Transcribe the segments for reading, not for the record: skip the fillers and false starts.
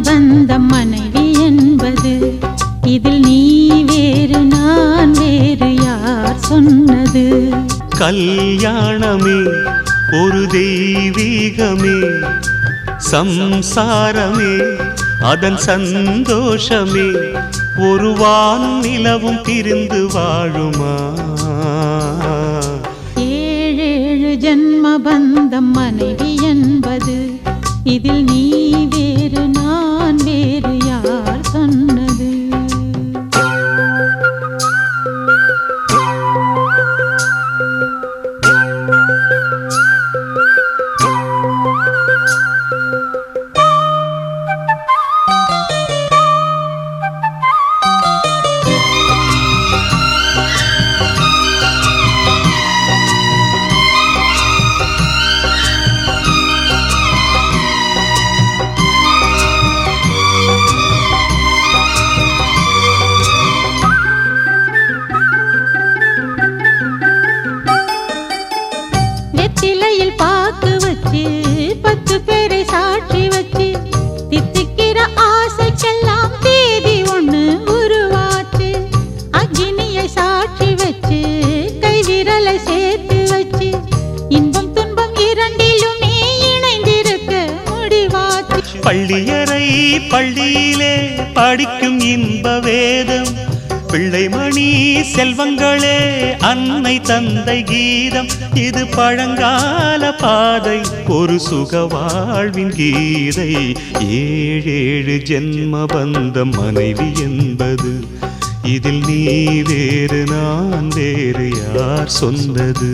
பந்தம் மனைவி என்பது, இதில் நீ வேறு நான் வேறு யார் சொன்னது? கல்யாணமே ஒரு தெய்வீகமே, சம்சாரமே அதன் சந்தோஷமே, ஒரு வானும் நிலவும் பிரிந்து வாழுமா? ஏழேழு ஜன்ம பந்தம் மனைவி என்பது, இதில் நீ வேறு நான் வேறு யார் சொன்னது? வெற்றிலையில் பாக்கு வச்சு 10 பேரை சாட்சி வச்சு, தித்திக்கிற ஆசைக்கெல்லாம் தேதி ஒண்ணு உருவாச்சு. அக்னியை சாட்சி வச்சு கைவிரலை சேர்த்து வச்சு, இன்பம் துன்பம் இரண்டிலுமே இணைந்திருக்க முடிவாச்சு. பள்ளியறை பள்ளியிலே படிக்கும் இன்ப வேதம், பிள்ளைமணி செல்வங்களே அன்னை தந்தை கீதம், இது பழங்கால பாதை ஒரு சுக வாழ்வின் கீதை. ஏழேழு ஜென்ம பந்தம் மனைவி என்பது, இதில் நீ வேறு நான் வேறு யார் சொன்னது?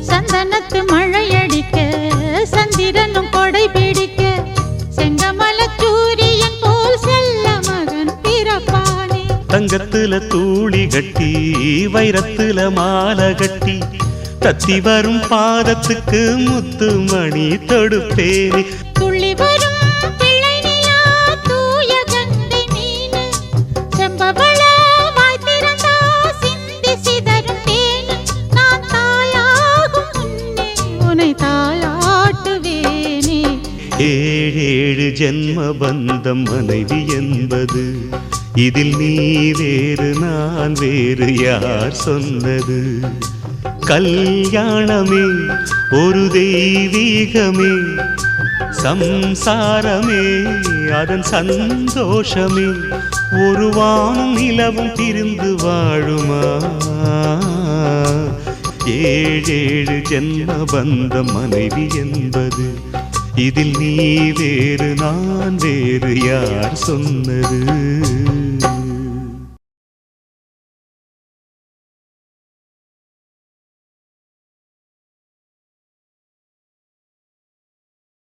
சந்தனத்து மழையடிக்க சந்திரனும் கொடை பிடிக்க, செங்கமல சூரியன் போல் செல்ல மகன் பிறப்பானே. தங்கத்துல தூளி கட்டி வைரத்துல மாலை கட்டி, தத்தி வரும் பாதத்துக்கு முத்து மணி தொடுப்பேனே. துள்ளி வரும் பிள்ளை நிலா தூய கங்கை மீனு, செம்பவள வாய் திறந்தா சிந்தி சிதறும் தேனு. நான் தாயாகும் முன்னே உன்னை தாளாட்டுவேனே. ஏழேழு ஜென்ம பந்தம் மனைவி என்பது, இதில் நீ வேறு நான் வேறு யார் சொன்னது? கல்யாணமே ஒரு தெய்வீகமே, சம்சாரமே அதன் சந்தோஷமே, ஒரு வானும் நிலவும் பிரிந்து வாழுமா? ஏழேழு ஜென்ம பந்தம் மனைவி என்பது, இதில் நீ வேறு நான் வேறு யார் சொன்னது?